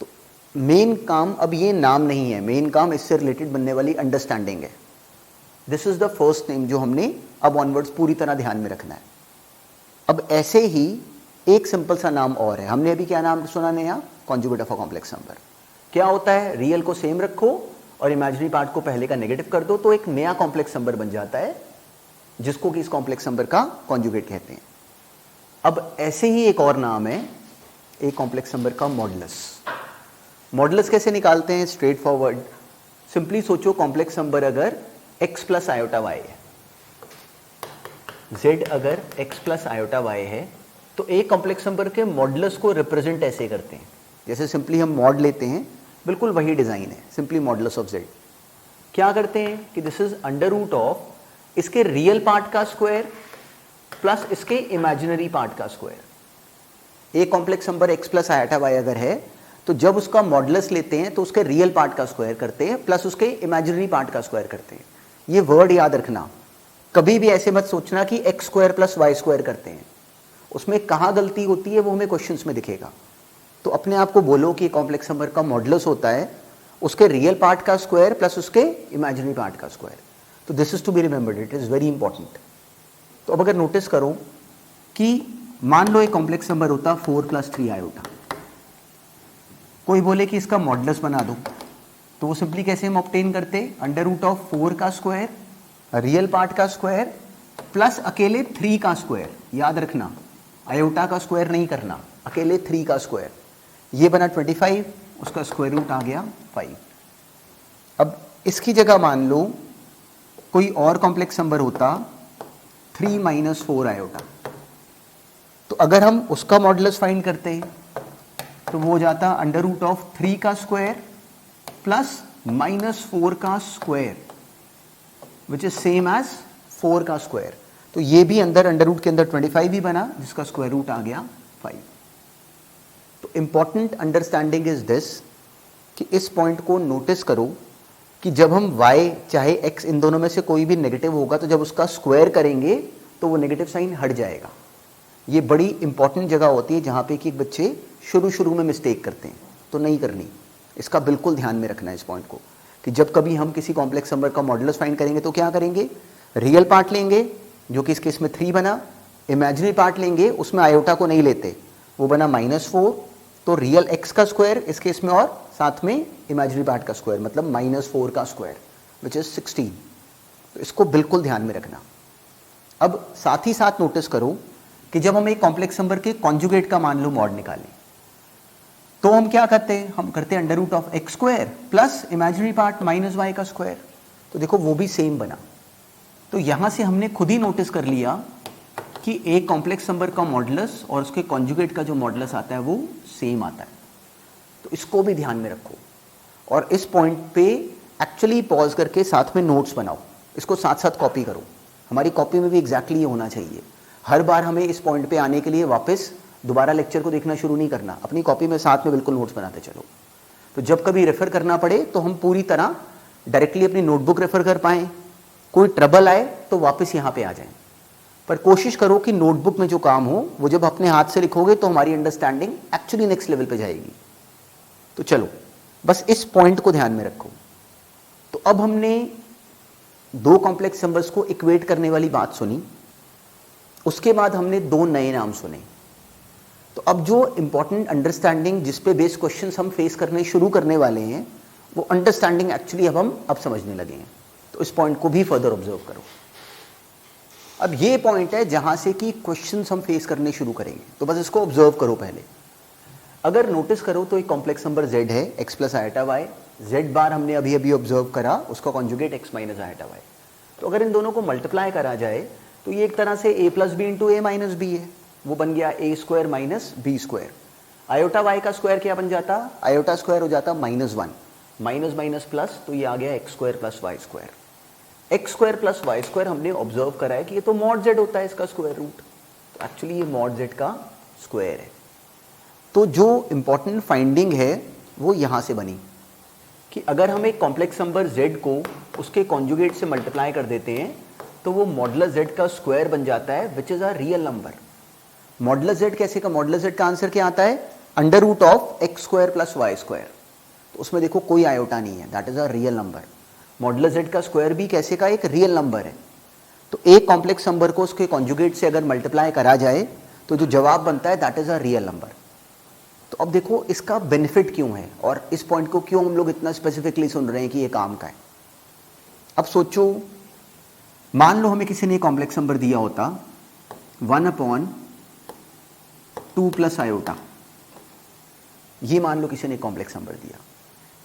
तो मेन काम अब ये नाम नहीं है, मेन काम इससे रिलेटेड बनने वाली अंडरस्टैंडिंग है। This is the first name जो हमने अब ऑनवर्ड्स पूरी तरह ध्यान में रखना है। अब ऐसे ही एक सिंपल सा नाम और है, हमने अभी क्या नाम सुना नया, conjugate of a complex number. क्या होता है, रियल को सेम रखो और इमेजिनरी पार्ट को पहले का नेगेटिव कर दो तो एक नया कॉम्प्लेक्स नंबर बन जाता है जिसको कि इस कॉम्प्लेक्स नंबर का कॉन्जुगेट कहते हैं। अब ऐसे ही एक और नाम है एक कॉम्प्लेक्स नंबर का मॉडुलस। मॉडुलस कैसे निकालते हैं, स्ट्रेट फॉरवर्ड, सिंपली सोचो कॉम्प्लेक्स नंबर अगर x प्लस आयोटा y है, z अगर x प्लस आयोटा y है तो एक कॉम्प्लेक्स नंबर के मॉडुलस को रिप्रेजेंट ऐसे करते हैं, जैसे सिंपली हम मॉड लेते हैं, बिल्कुल वही डिजाइन है, सिंपली मॉडुलस ऑफ z। क्या करते हैं कि this is under root of इसके रियल पार्ट का स्क्वायर प्लस इसके इमेजिनरी पार्ट का स्क्वायर। एक complex number x plus iota y अगर है तो जब उसका मॉडुलस लेते हैं तो उसके रियल पार्ट का स्क्वायर करते हैं प्लस उसके इमेजिनरी पार्ट का स्क्वायर करते हैं। ये वर्ड याद रखना, कभी भी ऐसे मत सोचना कि x square plus y square करते हैं, उसमें कहाँ गलती होती है वो हमें क्वेश्चंस में दिखेगा। तो अपने आप को बोलो कि कॉम्प्लेक्स नंबर का मॉडुलस होता है उसके रियल पार्ट का स्क्वायर प्लस उसके इमेजिनरी पार्ट का स्क्वायर। तो this is to be remembered, it is very important. तो अब अगर नोटिस करो कि मान लो एक कॉम्प्लेक्स नंबर होता 4 प्लस 3 आयोटा, कोई बोले कि इसका मॉडुलस बना दो, तो वो सिंपली कैसे हम ऑब्टेन करते, अंडर रूट ऑफ 4 का स्क्वायर, रियल पार्ट का स्क्वायर प्लस अकेले 3 का स्क्वायर। याद रखना आयोटा का स्क्वायर नहीं करना, अकेले 3 का स्क्वायर। ये बना 25, उसका स्क्वायर रूट आ गया 5। अब इसकी जगह मान लो कोई और कॉम्प्लेक्स नंबर होता 3 माइनस 4 आयोटा, तो अगर हम उसका मॉडुलस फाइंड करते तो वो हो जाता अंडर रूट ऑफ 3 का स्क्वायर प्लस माइनस 4 का square which is same as 4 का स्क्वायर। तो ये भी अंदर अंडर रूट के अंदर 25 भी बना जिसका स्क्वायर रूट आ गया 5। तो इंपॉर्टेंट अंडरस्टैंडिंग इज दिस कि इस पॉइंट को नोटिस करो कि जब हम y चाहे x इन दोनों में से कोई भी नेगेटिव होगा तो जब उसका स्क्वायर करेंगे तो वो नेगेटिव साइन हट जाएगा। ये बड़ी इंपॉर्टेंट जगह होती है जहाँ पे कि बच्चे शुरू में मिस्टेक करते हैं, तो नहीं करनी। इसका बिल्कुल ध्यान में रखना है इस पॉइंट को कि जब कभी हम किसी कॉम्प्लेक्स नंबर का मॉडुलस फाइंड करेंगे तो क्या करेंगे, रियल पार्ट लेंगे जो कि इस केस में 3 बना, इमेजिनरी पार्ट लेंगे उसमें आयोटा को नहीं लेते, वो बना -4, तो रियल x का स्क्वायर इस केस में और साथ में इमेजिनरी पार्ट का स्क्वायर मतलब -4 का स्क्वायर विच इज 16। तो इसको बिल्कुल ध्यान में रखना। अब साथ ही साथ नोटिस करो कि जब हम एक कॉम्प्लेक्स नंबर के कॉन्जुगेट का मान लो मॉड निकालें तो हम क्या करते हैं, हम करते हैं under root of x square plus imaginary part minus y का स्क्वायर। तो देखो वो भी सेम बना। तो यहां से हमने खुद ही नोटिस कर लिया कि एक कॉम्प्लेक्स नंबर का मॉडुलस और उसके कॉन्जुगेट का जो मॉडुलस आता है वो सेम आता है। तो इसको भी ध्यान में रखो और इस पॉइंट पे एक्चुअली पॉज करके साथ में नोट्स बनाओ, इसको साथ साथ कॉपी करो। हमारी कॉपी में भी एग्जैक्टली ये होना चाहिए। हर बार हमें इस पॉइंट पे आने के लिए वापस दोबारा लेक्चर को देखना शुरू नहीं करना, अपनी कॉपी में साथ में बिल्कुल नोट्स बनाते चलो। तो जब कभी रेफर करना पड़े तो हम पूरी तरह डायरेक्टली अपनी नोटबुक रेफर कर पाएँ, कोई ट्रबल आए तो वापस यहाँ पे आ जाएं। पर कोशिश करो कि नोटबुक में जो काम हो वो जब अपने हाथ से लिखोगे तो हमारी अंडरस्टैंडिंग एक्चुअली नेक्स्ट लेवल पे जाएगी। तो चलो बस इस पॉइंट को ध्यान में रखो। तो अब हमने 2 कॉम्प्लेक्स नंबर्स को इक्वेट करने वाली बात सुनी, उसके बाद हमने 2 नए नाम सुने। तो अब जो इंपॉर्टेंट अंडरस्टैंडिंग जिस पे बेस्ड क्वेश्चंस हम फेस करने शुरू करने वाले हैं वो अंडरस्टैंडिंग एक्चुअली अब समझने लगे हैं। तो इस पॉइंट को भी फर्दर ऑब्जर्व करो। अब ये पॉइंट है जहां से कि क्वेश्चंस हम फेस करने शुरू करेंगे, तो बस इसको ऑब्जर्व करो पहले। अगर नोटिस करो तो एक कॉम्प्लेक्स नंबर z है x plus iota y, z बार हमने अभी अभी ऑब्जर्व करा उसका conjugate x minus iota y। तो अगर इन दोनों को मल्टीप्लाई करा जाए तो ये एक तरह से a plus b into a minus b है, वो बन गया a square minus b square. Iota y का स्क्वायर क्या बन जाता, आयोटा स्क्वायर हो जाता -1, माइनस माइनस प्लस, तो ये आ गया x square plus y square. X square plus y square हमने ऑब्जर्व करा है कि ये तो मॉड जेड होता है इसका स्क्वायर रूट, तो एक्चुअली ये मॉड जेड का स्क्वायर है। तो जो इंपॉर्टेंट फाइंडिंग है वो यहाँ से बनी कि अगर हम एक कॉम्प्लेक्स नंबर z को उसके कॉन्जुगेट से मल्टीप्लाई कर देते हैं तो वो मॉडुलस z का स्क्वायर बन जाता है, which is a real number. Modulus z कैसे का, मॉडुलस z का आंसर क्या आता है, under root of x square plus y square. तो उसमें देखो कोई आयोटा नहीं है, that is a real number. Modulus z का स्क्वायर भी कैसे का, एक रियल नंबर है। तो एक कॉम्प्लेक्स नंबर को उसके कॉन्जुगेट से अगर मल्टीप्लाई करा जाए तो जो जवाब बनता है that is a real number. तो अब देखो इसका बेनिफिट क्यों है और इस पॉइंट को क्यों हम लोग इतना स्पेसिफिकली सुन रहे हैं कि ये काम का है। अब सोचो, मान लो हमें किसी ने कॉम्प्लेक्स नंबर दिया होता 1/2 प्लस आयोटा, ये मान लो किसी ने कॉम्प्लेक्स नंबर दिया,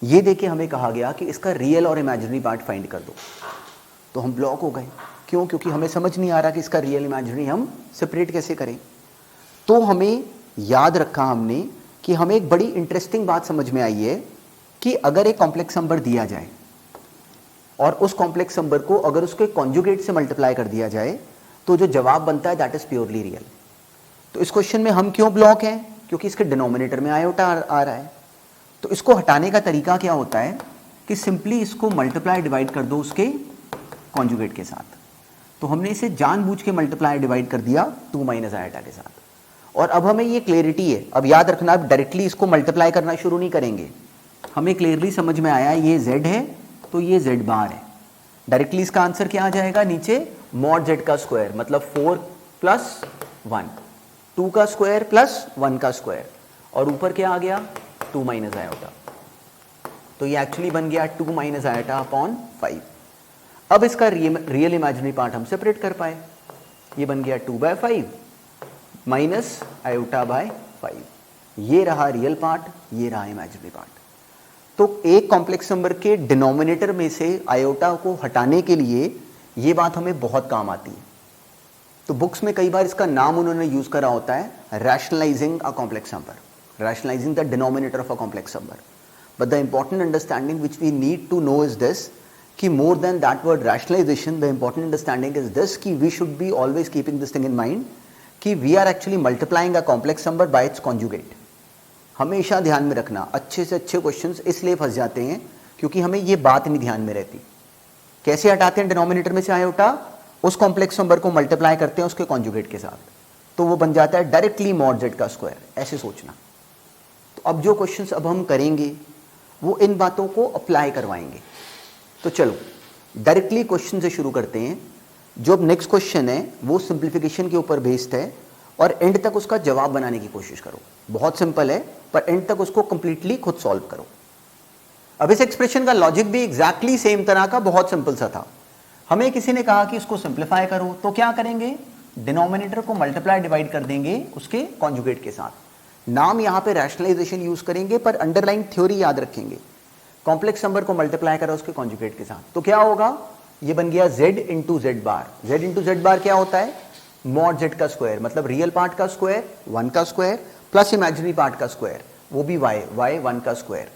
ये देके हमें कहा गया कि इसका रियल और इमेजिनरी पार्ट फाइंड कर दो, तो हम ब्लॉक हो गए। क्यों? क्योंकि हमें समझ नहीं आ रहा कि इसका रियल इमेजिनरी हम सेपरेट कैसे करें। तो हमें याद रखा हमने कि हमें एक बड़ी इंटरेस्टिंग बात समझ में आई है कि अगर एक कॉम्प्लेक्स नंबर दिया जाए और उस कॉम्प्लेक्स नंबर को अगर उसके कॉन्जुगेट से मल्टीप्लाई कर दिया जाए तो जो जवाब बनता है दैट इज प्योरली रियल। तो इस क्वेश्चन में हम क्यों ब्लॉक हैं? क्योंकि इसके डिनोमिनेटर में आयोटा आ रहा है। तो इसको हटाने का तरीका क्या होता है कि सिंपली इसको मल्टीप्लाई डिवाइड कर दो उसके कॉन्जुगेट के साथ। तो हमने इसे जानबूझ के मल्टीप्लाई डिवाइड कर दिया 2 माइनस आयोटा के साथ। और अब हमें ये क्लियरिटी है, अब याद रखना, अब डायरेक्टली इसको मल्टीप्लाई करना शुरू नहीं करेंगे। हमें क्लियरली समझ में आया ये z है तो ये z बार है। डायरेक्टली इसका आंसर क्या आ जाएगा, नीचे मॉड z का स्क्वायर मतलब 4 प्लस 1, 2 का स्क्वायर प्लस 1 का स्क्वायर, और ऊपर क्या आ गया 2 माइनस आयोटा। तो ये एक्चुअली बन गया 2 माइनस आयोटा अपॉन 5। अब इसका रियल इमेजिनरी पार्ट हम सेपरेट कर पाए, ये बन गया 2/5 माइनस आयोटा बाय 5। ये रहा रियल पार्ट, ये रहा इमेजिनरी पार्ट। तो एक कॉम्प्लेक्स नंबर के डिनोमिनेटर में से आयोटा को हटाने के लिए ये बात हमें बहुत काम आती है। तो बुक्स में कई बार इसका नाम उन्होंने यूज करा होता है rationalising a complex number, rationalising the denominator of a complex number. But the important understanding which we need to know is this कि more than that word rationalization, the important understanding is this कि we should be always keeping this thing in mind कि we are actually multiplying a complex number by its conjugate। हमेशा ध्यान में रखना, अच्छे से अच्छे क्वेश्चंस इसलिए फंस जाते हैं क्योंकि हमें ये बात नहीं ध्यान में रहती। कैसे हटाते हैं डिनोमिनेटर में से आयोटा, उस कॉम्प्लेक्स नंबर को मल्टीप्लाई करते हैं उसके कॉन्जुगेट के साथ, तो वो बन जाता है डायरेक्टली मॉड z का स्क्वायर, ऐसे सोचना। तो अब जो क्वेश्चंस अब हम करेंगे वो इन बातों को अप्लाई करवाएंगे। तो चलो डायरेक्टली क्वेश्चन से शुरू करते हैं। जो अब नेक्स्ट क्वेश्चन है वो सिंप्लीफिकेशन के ऊपर बेस्ड है और एंड तक उसका जवाब बनाने की कोशिश करो। बहुत सिंपल है पर एंड तक उसको कंप्लीटली खुद सॉल्व करो। अब इस एक्सप्रेशन का लॉजिक भी एग्जैक्टली सेम तरह का बहुत सिंपल सा था। हमें किसी ने कहा कि इसको सिंप्लीफाई करो, तो क्या करेंगे, डिनोमिनेटर को मल्टीप्लाई डिवाइड कर देंगे उसके कॉन्जुगेट के साथ। नाम यहाँ पे रैशनलाइजेशन यूज करेंगे पर अंडरलाइन थ्योरी याद रखेंगे। कॉम्प्लेक्स नंबर को मल्टीप्लाई करो उसके कॉन्जुगेट के साथ, तो क्या होगा, ये बन गया z इंटू जेड बार। z इंटू जेड बार क्या होता है, मॉड z का स्क्वायर मतलब रियल पार्ट का स्क्वायर 1 का स्क्वायर प्लस इमेजिनरी पार्ट का स्क्वायर वो भी y 1 का स्क्वायर।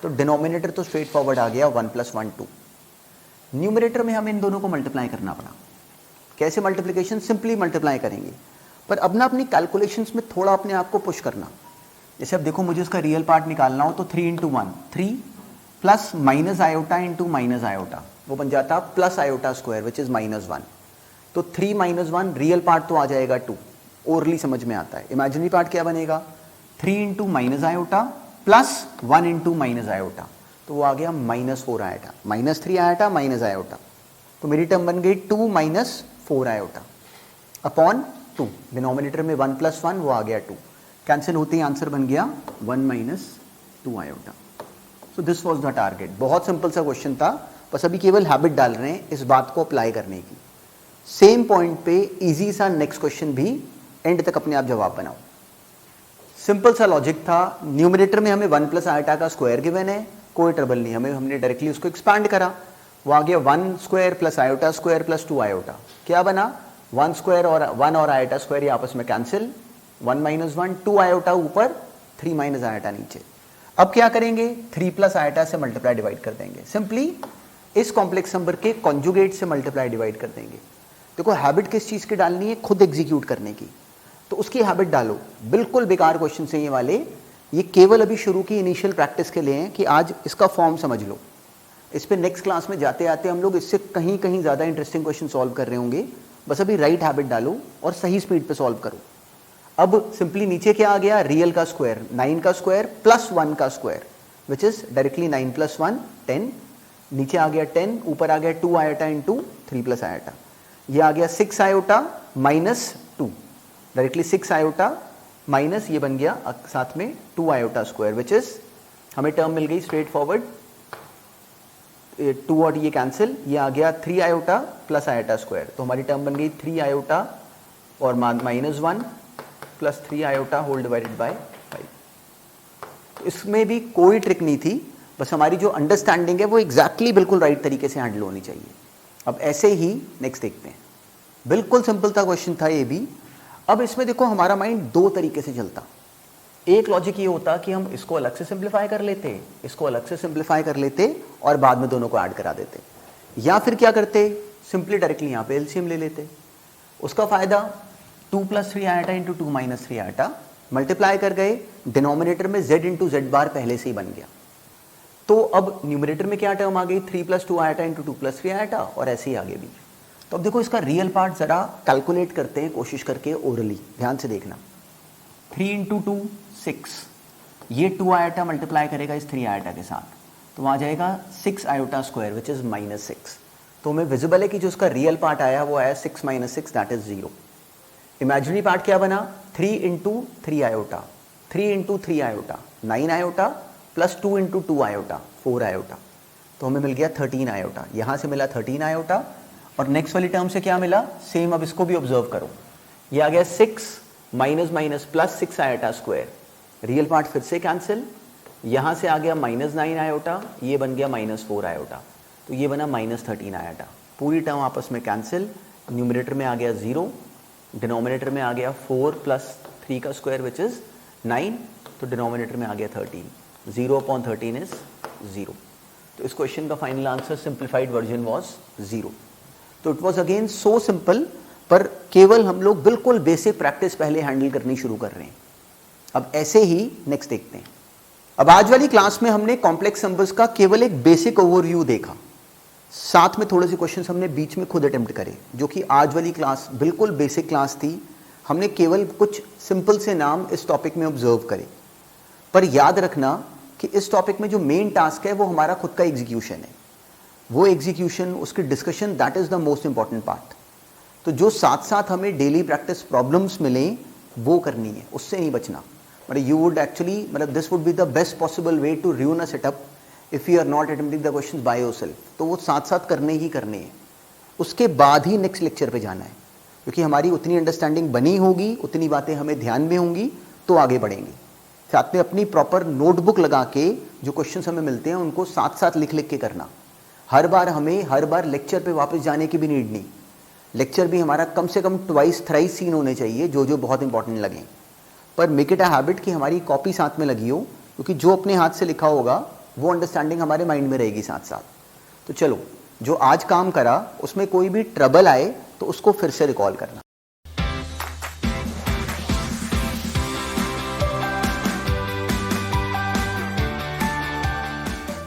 तो डिनोमिनेटर तो स्ट्रेट फॉरवर्ड आ गया 1 + 1 2। न्यूमरेटर में हमें इन दोनों को मल्टीप्लाई करना पड़ा। कैसे मल्टीप्लिकेशन, सिंपली मल्टीप्लाई करेंगे, पर अब ना अपनी कैलकुलेशंस में थोड़ा अपने आप को पुश करना। जैसे अब देखो मुझे इसका रियल पार्ट निकालना हो तो 3 × 1 3 plus minus iota into minus iota, वो बन जाता plus iota square which is -1। तो 3 - 1 रियल पार्ट तो आ जाएगा 2, ओरली समझ में आता है। इमेजिनरी पार्ट क्या बनेगा, 3 × minus iota plus 1 × minus iota, तो वो आ गया -4 आयोटा, -3 आयोटा माइनस आयोटा। तो मेरी टर्म बन गई 2 - 4 आयोटा अपॉन 2। डिनोमिनेटर में 1 + 1 वो आ गया 2, कैंसिल होते ही आंसर बन गया 1 - 2 iota. So this was the target. बहुत सिंपल सा क्वेश्चन था, बस अभी केवल हैबिट डाल रहे हैं इस बात को अप्लाई करने की। सेम पॉइंट पे इजी सा नेक्स्ट क्वेश्चन भी एंड तक अपने आप जवाब बनाओ। सिंपल सा लॉजिक था, न्यूमरेटर में हमें 1 + आयोटा का स्क्वायर गिवन है, कोई ट्रबल नहीं, हमने डायरेक्टली उसको एक्सपांड करा, वो आ गया 1 square plus iota square plus 2 iota. क्या बना, 1 स्क्वायर और 1 और आयोटा स्क्वायर ये आपस में कैंसिल, 1 - 1 2 आयोटा ऊपर 3 - आयोटा नीचे। अब क्या करेंगे, 3 + आयोटा से मल्टीप्लाई डिवाइड कर देंगे, सिंपली इस कॉम्प्लेक्स नंबर के कॉन्जुगेट से मल्टीप्लाई डिवाइड कर देंगे। देखो हैबिट किस चीज की डालनी है, खुद एग्जीक्यूट करने की। तो उसकी हैबिट डालो। बिल्कुल बेकार क्वेश्चन है ये वाले, ये केवल अभी शुरू की इनिशियल प्रैक्टिस के लिए हैं कि आज इसका फॉर्म समझ लो। इस पे नेक्स्ट क्लास में जाते आते हम लोग इससे कहीं कहीं ज़्यादा इंटरेस्टिंग क्वेश्चन सॉल्व कर रहे होंगे। बस अभी राइट हैबिट डालो और सही स्पीड पे सॉल्व करो। अब सिंपली नीचे क्या आ गया, रियल का स्क्वायर, 9 का स्क्वायर प्लस 1 का square which is directly 9 plus 1 10, नीचे आ गया 10, ऊपर आ गया 2 आयोटा इंटू 3 प्लस आयोटा, ये आ गया 6 iota minus 2, directly 6 iota minus ये बन गया साथ में 2 आयोटा स्क्वायर विच इज हमें टर्म मिल गई स्ट्रेट फॉरवर्ड, 2 और ये कैंसिल, ये आ गया 3 आयोटा प्लस आयोटा स्क्वायर, तो हमारी टर्म बन गई 3 आयोटा और minus 1 plus 3 iota whole divided by 5। इसमें भी कोई ट्रिक नहीं थी, बस हमारी जो अंडरस्टैंडिंग है वो एग्जैक्टली बिल्कुल राइट तरीके से हैंडल होनी चाहिए। अब ऐसे ही नेक्स्ट देखते हैं, बिल्कुल सिंपल था क्वेश्चन था ये भी। अब इसमें देखो हमारा माइंड दो तरीके से चलता। एक लॉजिक ये होता कि हम इसको अलग से सिंप्लीफाई कर लेते, इसको अलग से सिंप्लीफाई कर लेते और बाद में दोनों को ऐड करा देते, या फिर क्या करते, सिंपली डायरेक्टली यहाँ पे एलसीएम ले लेते। उसका फायदा 2 plus 3 iota into 2 minus 3 iota, multiply कर गए, डिनोमिनेटर में z इंटू जेड बार पहले से ही बन गया, तो अब न्यूमरेटर में क्या टर्म आ गई, 3 plus 2 iota into 2 plus 3 iota, और ऐसे ही आगे भी। तो अब देखो इसका रियल पार्ट जरा कैलकुलेट करते हैं कोशिश करके ओरली, ध्यान से देखना। 3 इंटू 2 6, ये 2 आयोटा मल्टीप्लाई करेगा इस 3 आयोटा के साथ, तो वहाँ जाएगा 6 iota square which is minus 6। तो हमें विजिबल है कि जो उसका रियल पार्ट आया वो आया 6 minus 6 that is 0। Imaginary part क्या बना, 3 into 3 iota, 3 into 3 iota 9 iota plus 2 into 2 iota 4 iota, तो हमें मिल गया 13 आयोटा। यहाँ से मिला 13 आयोटा और नेक्स्ट वाली टर्म से क्या मिला, सेम। अब इसको भी ऑब्जर्व करो, ये आ गया 6 minus minus plus 6 iota square, real part फिर से कैंसिल, यहाँ से आ गया माइनस 9 आयोटा, ये बन गया माइनस 4 आयोटा, तो ये बना माइनस 13 आयोटा। पूरी टर्म आपस में कैंसिल, न्यूमरेटर में आ गया 0, डिनोमिनेटर में आ गया 4 प्लस 3 का स्क्वायर विच इज 9, तो डिनोमिनेटर में आ गया 13, 0 अपॉन 13 इज 0। तो इस क्वेश्चन का final answer simplified version was 0। तो it was again so simple, पर केवल हम लोग बिल्कुल बेसिक प्रैक्टिस पहले हैंडल करनी शुरू कर रहे हैं। अब ऐसे ही नेक्स्ट देखते हैं। अब आज वाली क्लास में हमने कॉम्प्लेक्स नंबर्स का केवल एक बेसिक ओवरव्यू देखा, साथ में थोड़े से क्वेश्चंस हमने बीच में खुद अटेम्प्ट करे, जो कि आज वाली क्लास बिल्कुल बेसिक क्लास थी। हमने केवल कुछ सिंपल से नाम इस टॉपिक में ऑब्जर्व करे, पर याद रखना कि इस टॉपिक में जो मेन टास्क है वो हमारा खुद का एग्जीक्यूशन है। वो एग्जीक्यूशन, उसकी discussion, that is the most important part. तो जो साथ साथ हमें डेली प्रैक्टिस प्रॉब्लम्स मिले वो करनी है, उससे नहीं बचना। मतलब यू वुड एक्चुअली, मतलब this would be the best possible way to ruin a setup if you are not attempting the questions by yourself। तो वो साथ साथ करने ही करने हैं, उसके बाद ही नेक्स्ट लेक्चर पे जाना है, क्योंकि हमारी उतनी अंडरस्टैंडिंग बनी होगी, उतनी बातें हमें ध्यान में होंगी, तो आगे बढ़ेंगे। साथ में अपनी प्रॉपर नोटबुक लगा के जो क्वेश्चंस हमें मिलते हैं उनको साथ साथ लिख लिख के करना। हर बार लेक्चर पे वापस जाने की भी नीड नहीं। लेक्चर भी हमारा कम से कम ट्वाइस थ्राइस सीन होने चाहिए, जो बहुत इंपॉर्टेंट लगे। पर मेक इट अ हैबिट कि हमारी कॉपी साथ में लगी हो, क्योंकि जो अपने हाथ से लिखा होगा वो अंडरस्टैंडिंग हमारे माइंड में रहेगी साथ साथ। तो चलो, जो आज काम करा उसमें कोई भी ट्रबल आए तो उसको फिर से रिकॉल करना।